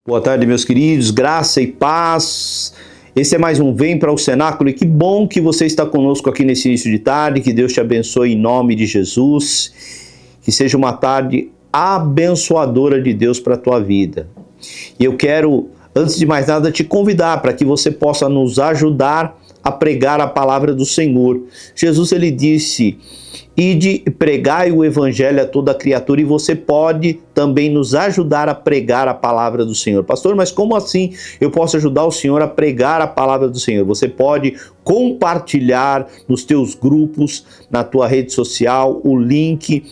Boa tarde, meus queridos, graça e paz. Esse é mais um Vem para o Cenáculo e que bom que você está conosco aqui nesse início de tarde. Que Deus te abençoe em nome de Jesus. Que seja uma tarde abençoadora de Deus para a tua vida. E eu quero, antes de mais nada, te convidar para que você possa nos ajudar a pregar a palavra do Senhor. Jesus, ele disse: ide e pregai o evangelho a toda criatura, e você pode também nos ajudar a pregar a palavra do Senhor. Pastor, mas como assim eu posso ajudar o Senhor a pregar a palavra do Senhor? Você pode compartilhar nos teus grupos, na tua rede social, o link,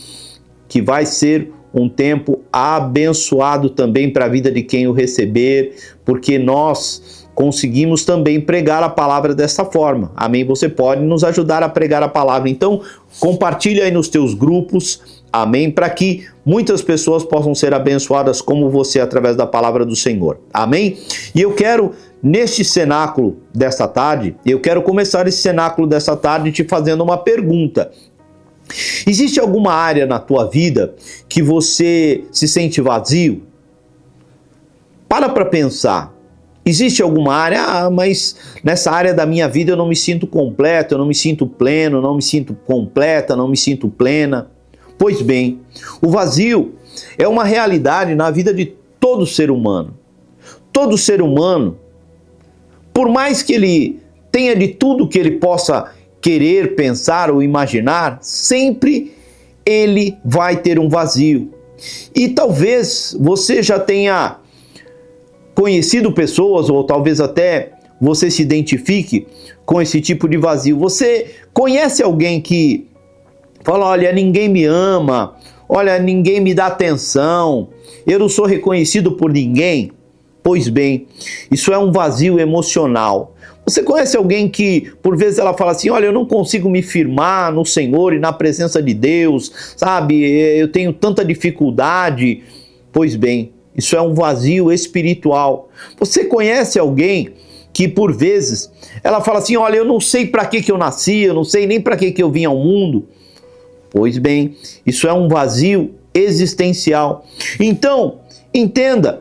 que vai ser um tempo abençoado também para a vida de quem o receber, porque nós conseguimos também pregar a palavra dessa forma. Amém? Você pode nos ajudar a pregar a palavra. Então, compartilha aí nos teus grupos. Amém? Para que muitas pessoas possam ser abençoadas como você através da palavra do Senhor. Amém? E eu quero, neste cenáculo desta tarde, eu quero começar esse cenáculo dessa tarde te fazendo uma pergunta. Existe alguma área na tua vida que você se sente vazio? Para pensar. Existe alguma área, mas nessa área da minha vida eu não me sinto completo, eu não me sinto pleno, não me sinto completa, não me sinto plena. Pois bem, o vazio é uma realidade na vida de todo ser humano. Todo ser humano, por mais que ele tenha de tudo que ele possa querer, pensar ou imaginar, sempre ele vai ter um vazio. E talvez você já tenha conhecido pessoas, ou talvez até você se identifique com esse tipo de vazio. Você conhece alguém que fala: olha, ninguém me ama, olha, ninguém me dá atenção, eu não sou reconhecido por ninguém? Pois bem, isso é um vazio emocional. Você conhece alguém que, por vezes, ela fala assim: olha, eu não consigo me firmar no Senhor e na presença de Deus, sabe? Eu tenho tanta dificuldade. Pois bem, isso é um vazio espiritual. Você conhece alguém que, por vezes, ela fala assim: olha, eu não sei para que eu nasci, eu não sei nem para que eu vim ao mundo. Pois bem, isso é um vazio existencial. Então, entenda,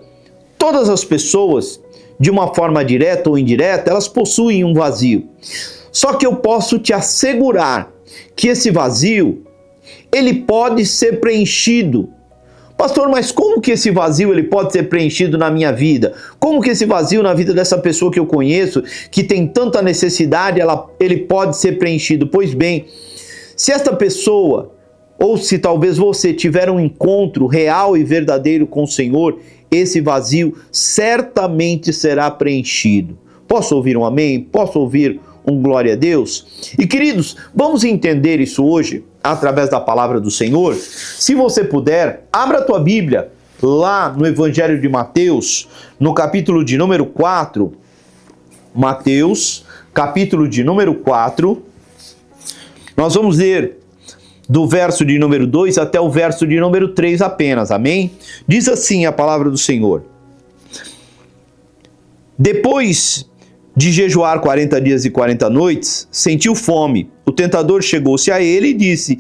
todas as pessoas, de uma forma direta ou indireta, elas possuem um vazio. Só que eu posso te assegurar que esse vazio, ele pode ser preenchido. Pastor, mas como que esse vazio ele pode ser preenchido na minha vida? Como que esse vazio na vida dessa pessoa que eu conheço, que tem tanta necessidade, ele pode ser preenchido? Pois bem, se esta pessoa, ou se talvez você tiver um encontro real e verdadeiro com o Senhor, esse vazio certamente será preenchido. Posso ouvir um amém? Posso ouvir um glória a Deus? E queridos, vamos entender isso hoje através da palavra do Senhor. Se você puder, abra a tua Bíblia lá no Evangelho de Mateus, no capítulo de número 4. Mateus, capítulo de número 4. Nós vamos ler do verso de número 2 até o verso de número 3 apenas, amém? Diz assim a palavra do Senhor: depois de jejuar 40 dias e 40 noites, sentiu fome. O tentador chegou-se a ele e disse: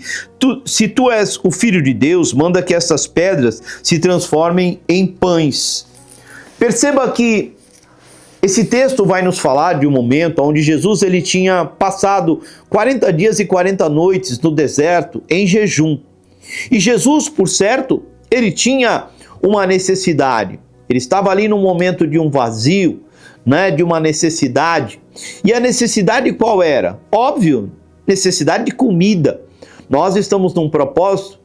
se tu és o Filho de Deus, manda que essas pedras se transformem em pães. Perceba que esse texto vai nos falar de um momento onde Jesus ele tinha passado 40 dias e 40 noites no deserto em jejum. E Jesus, por certo, ele tinha uma necessidade. Ele estava ali num momento de um vazio, né, de uma necessidade. E a necessidade qual era? Óbvio, necessidade de comida. Nós estamos num propósito,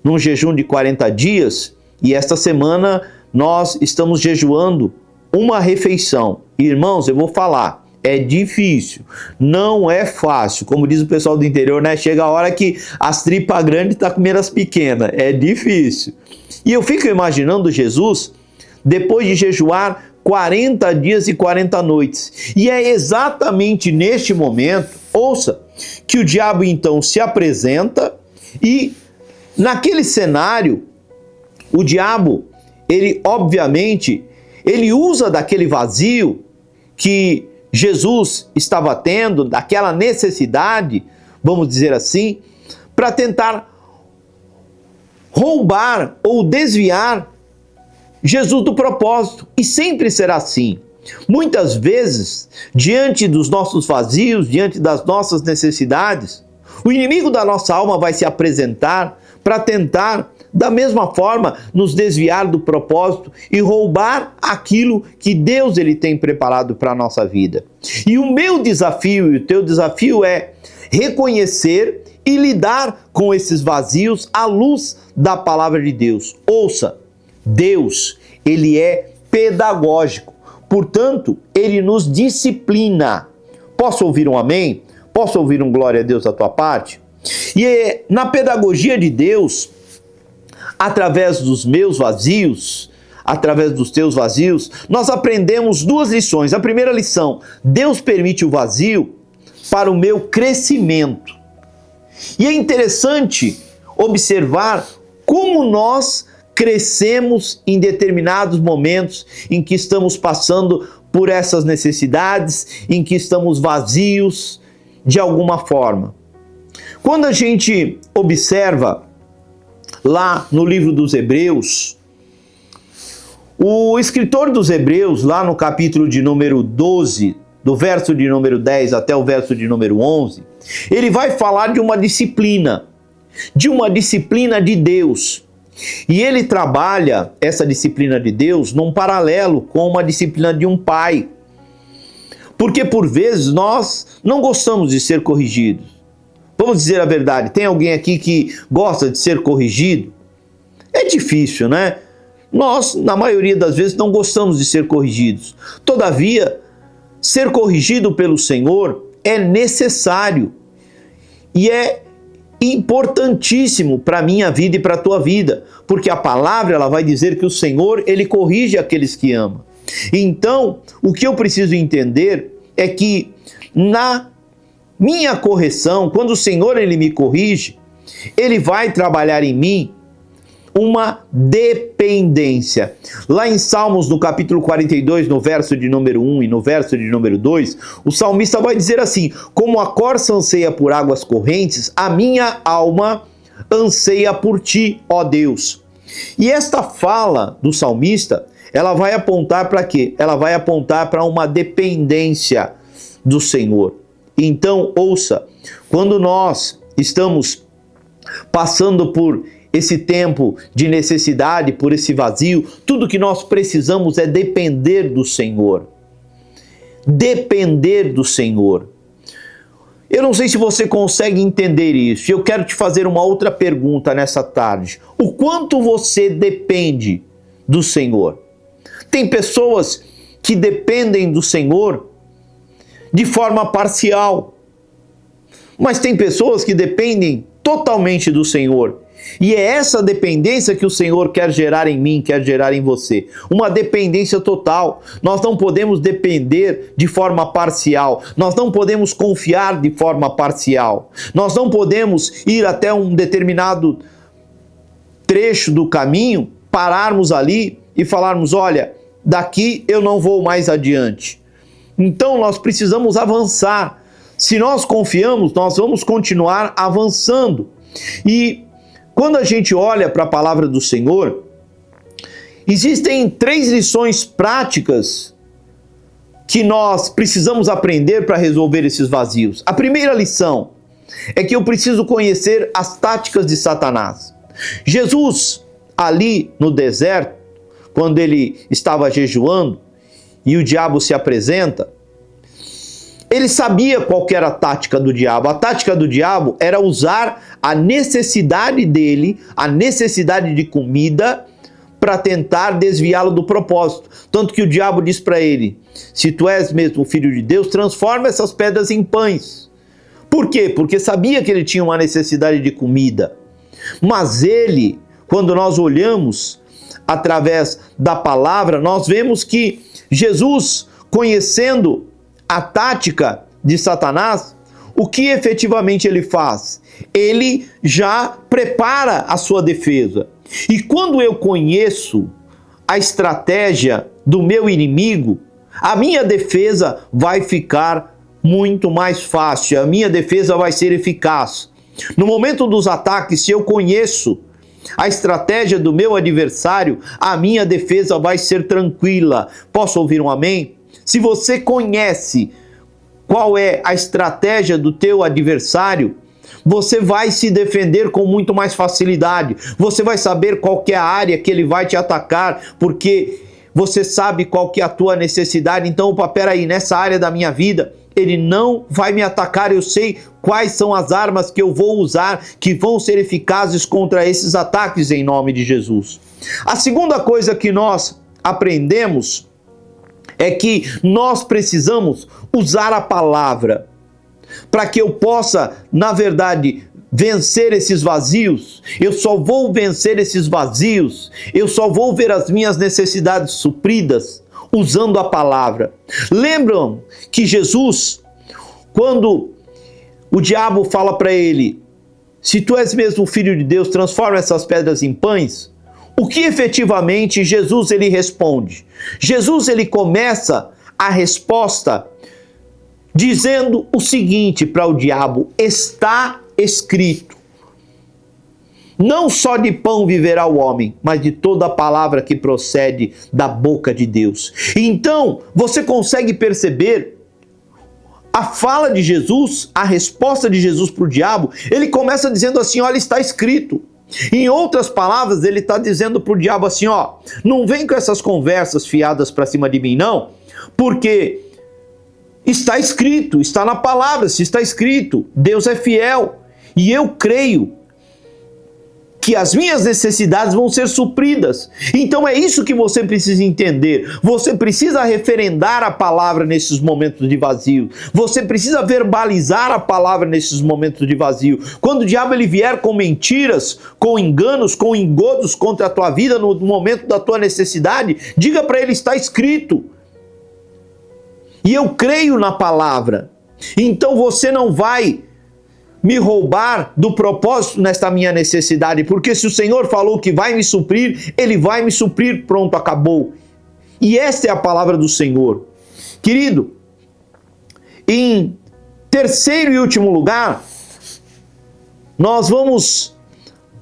num jejum de 40 dias, e esta semana nós estamos jejuando uma refeição. Irmãos, eu vou falar, é difícil, não é fácil. Como diz o pessoal do interior, né? Chega a hora que as tripas grandes estão comendo as pequenas. É difícil. E eu fico imaginando Jesus, depois de jejuar 40 dias e 40 noites. E é exatamente neste momento, ouça, que o diabo então se apresenta e naquele cenário, o diabo, ele obviamente, ele usa daquele vazio que Jesus estava tendo, daquela necessidade, vamos dizer assim, para tentar roubar ou desviar Jesus do propósito, e sempre será assim. Muitas vezes, diante dos nossos vazios, diante das nossas necessidades, o inimigo da nossa alma vai se apresentar para tentar, da mesma forma, nos desviar do propósito e roubar aquilo que Deus ele tem preparado para a nossa vida. E o meu desafio e o teu desafio é reconhecer e lidar com esses vazios à luz da palavra de Deus. Ouça, Deus, ele é pedagógico, portanto, ele nos disciplina. Posso ouvir um amém? Posso ouvir um glória a Deus da tua parte? E na pedagogia de Deus, através dos meus vazios, através dos teus vazios, nós aprendemos duas lições. A primeira lição, Deus permite o vazio para o meu crescimento. E é interessante observar como nós crescemos em determinados momentos em que estamos passando por essas necessidades, em que estamos vazios de alguma forma. Quando a gente observa lá no livro dos Hebreus, o escritor dos Hebreus, lá no capítulo de número 12, do verso de número 10 até o verso de número 11, ele vai falar de uma disciplina de Deus. E ele trabalha essa disciplina de Deus num paralelo com uma disciplina de um pai. Porque por vezes nós não gostamos de ser corrigidos. Vamos dizer a verdade, tem alguém aqui que gosta de ser corrigido? É difícil, né? Nós, na maioria das vezes, não gostamos de ser corrigidos. Todavia, ser corrigido pelo Senhor é necessário e é importantíssimo para a minha vida e para a tua vida, porque a palavra ela vai dizer que o Senhor ele corrige aqueles que ama. Então, o que eu preciso entender é que na minha correção, quando o Senhor ele me corrige, ele vai trabalhar em mim uma dependência. Lá em Salmos, no capítulo 42, no verso de número 1 e no verso de número 2, o salmista vai dizer assim: como a corça anseia por águas correntes, a minha alma anseia por ti, ó Deus. E esta fala do salmista, ela vai apontar para quê? Ela vai apontar para uma dependência do Senhor. Então, ouça, quando nós estamos passando por esse tempo de necessidade, por esse vazio, tudo que nós precisamos é depender do Senhor. Depender do Senhor. Eu não sei se você consegue entender isso. Eu quero te fazer uma outra pergunta nessa tarde. O quanto você depende do Senhor? Tem pessoas que dependem do Senhor de forma parcial, mas tem pessoas que dependem totalmente do Senhor. E é essa dependência que o Senhor quer gerar em mim, quer gerar em você. Uma dependência total. Nós não podemos depender de forma parcial. Nós não podemos confiar de forma parcial. Nós não podemos ir até um determinado trecho do caminho, pararmos ali e falarmos: olha, daqui eu não vou mais adiante. Então nós precisamos avançar. Se nós confiamos, nós vamos continuar avançando. E quando a gente olha para a palavra do Senhor, existem 3 lições práticas que nós precisamos aprender para resolver esses vazios. A primeira lição é que eu preciso conhecer as táticas de Satanás. Jesus, ali no deserto, quando ele estava jejuando e o diabo se apresenta, ele sabia qual que era a tática do diabo. A tática do diabo era usar a necessidade dele, a necessidade de comida, para tentar desviá-lo do propósito. Tanto que o diabo diz para ele: se tu és mesmo o filho de Deus, transforma essas pedras em pães. Por quê? Porque sabia que ele tinha uma necessidade de comida. Mas ele, quando nós olhamos através da palavra, nós vemos que Jesus, conhecendo a tática de Satanás, o que efetivamente ele faz? Ele já prepara a sua defesa. E quando eu conheço a estratégia do meu inimigo, a minha defesa vai ficar muito mais fácil, a minha defesa vai ser eficaz. No momento dos ataques, se eu conheço a estratégia do meu adversário, a minha defesa vai ser tranquila. Posso ouvir um amém? Se você conhece qual é a estratégia do teu adversário, você vai se defender com muito mais facilidade. Você vai saber qual que é a área que ele vai te atacar, porque você sabe qual que é a tua necessidade. Então, opa, peraí, nessa área da minha vida, ele não vai me atacar. Eu sei quais são as armas que eu vou usar, que vão ser eficazes contra esses ataques em nome de Jesus. A segunda coisa que nós aprendemos é que nós precisamos usar a palavra para que eu possa, na verdade, vencer esses vazios. Eu só vou vencer esses vazios, eu só vou ver as minhas necessidades supridas usando a palavra. Lembram que Jesus, quando o diabo fala para ele, se tu és mesmo o Filho de Deus, transforma essas pedras em pães, o que efetivamente Jesus ele responde? Jesus ele começa a resposta dizendo o seguinte para o diabo: está escrito, não só de pão viverá o homem, mas de toda a palavra que procede da boca de Deus. Então, você consegue perceber a fala de Jesus, a resposta de Jesus para o diabo. Ele começa dizendo assim: olha, está escrito. Em outras palavras, ele está dizendo para o diabo assim: ó, não vem com essas conversas fiadas para cima de mim, não, porque está escrito, está na palavra. Se está escrito, Deus é fiel, e eu creio que as minhas necessidades vão ser supridas. Então é isso que você precisa entender. Você precisa referendar a palavra nesses momentos de vazio. Você precisa verbalizar a palavra nesses momentos de vazio. Quando o diabo ele vier com mentiras, com enganos, com engodos contra a tua vida no momento da tua necessidade, diga para ele: está escrito. E eu creio na palavra. Então você não vai me roubar do propósito nesta minha necessidade, porque se o Senhor falou que vai me suprir, Ele vai me suprir, pronto, acabou. E esta é a palavra do Senhor. Querido, em terceiro e último lugar, nós vamos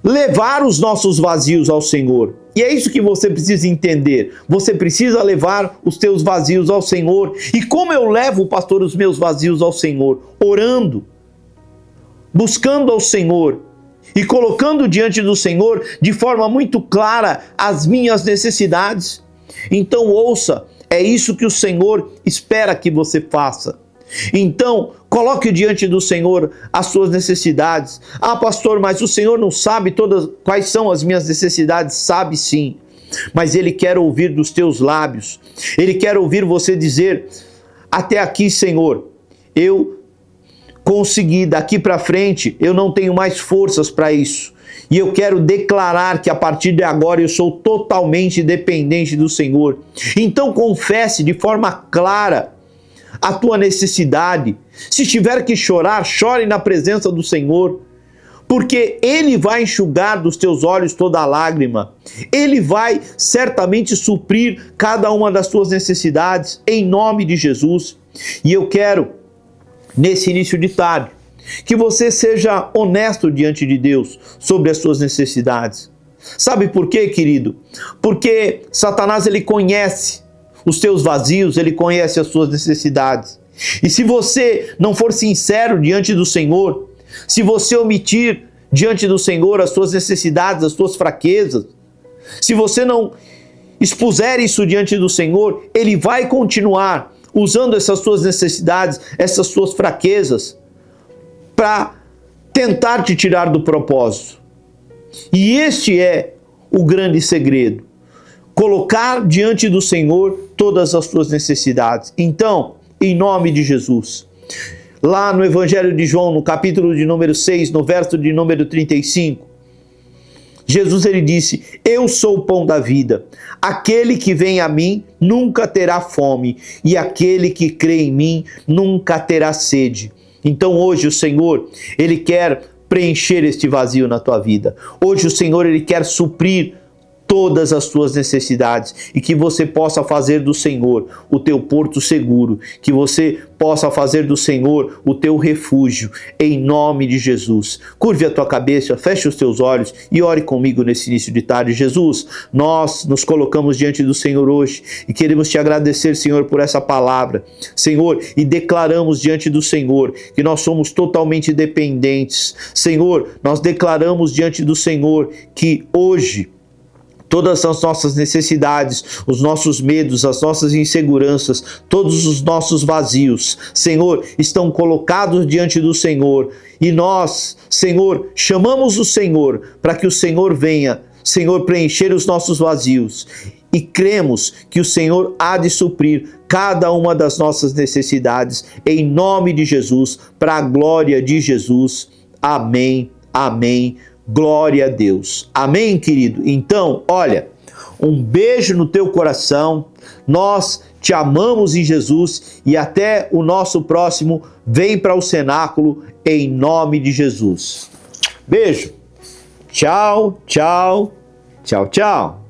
levar os nossos vazios ao Senhor. E é isso que você precisa entender. Você precisa levar os teus vazios ao Senhor. E como eu levo, pastor, os meus vazios ao Senhor? Orando, buscando ao Senhor e colocando diante do Senhor de forma muito clara as minhas necessidades. Então ouça, é isso que o Senhor espera que você faça. Então, coloque diante do Senhor as suas necessidades. Ah, pastor, mas o Senhor não sabe todas quais são as minhas necessidades. Sabe sim, mas Ele quer ouvir dos teus lábios. Ele quer ouvir você dizer: até aqui, Senhor, eu consegui, daqui para frente eu não tenho mais forças para isso. E eu quero declarar que a partir de agora eu sou totalmente dependente do Senhor. Então confesse de forma clara a tua necessidade. Se tiver que chorar, chore na presença do Senhor, porque Ele vai enxugar dos teus olhos toda a lágrima. Ele vai certamente suprir cada uma das tuas necessidades, em nome de Jesus. E eu quero, nesse início de tarde, que você seja honesto diante de Deus sobre as suas necessidades. Sabe por quê, querido? Porque Satanás, ele conhece os teus vazios, ele conhece as suas necessidades. E se você não for sincero diante do Senhor, se você omitir diante do Senhor as suas necessidades, as suas fraquezas, se você não expuser isso diante do Senhor, Ele vai continuar usando essas suas necessidades, essas suas fraquezas, para tentar te tirar do propósito. E este é o grande segredo: colocar diante do Senhor todas as tuas necessidades. Então, em nome de Jesus, lá no Evangelho de João, no capítulo de número 6, no verso de número 35, Jesus ele disse: eu sou o pão da vida, aquele que vem a mim nunca terá fome, e aquele que crê em mim nunca terá sede. Então hoje o Senhor, Ele quer preencher este vazio na tua vida. Hoje o Senhor, Ele quer suprir todas as tuas necessidades e que você possa fazer do Senhor o teu porto seguro, que você possa fazer do Senhor o teu refúgio, em nome de Jesus. Curve a tua cabeça, feche os teus olhos e ore comigo nesse início de tarde. Jesus, nós nos colocamos diante do Senhor hoje e queremos te agradecer, Senhor, por essa palavra, Senhor, e declaramos diante do Senhor que nós somos totalmente dependentes. Senhor, nós declaramos diante do Senhor que hoje todas as nossas necessidades, os nossos medos, as nossas inseguranças, todos os nossos vazios, Senhor, estão colocados diante do Senhor. E nós, Senhor, chamamos o Senhor para que o Senhor venha, Senhor, preencher os nossos vazios. E cremos que o Senhor há de suprir cada uma das nossas necessidades, em nome de Jesus, para a glória de Jesus. Amém, amém. Glória a Deus. Amém, querido? Então, olha, um beijo no teu coração. Nós te amamos em Jesus e até o nosso próximo Vem para o Cenáculo em nome de Jesus. Beijo. Tchau, tchau, tchau, tchau.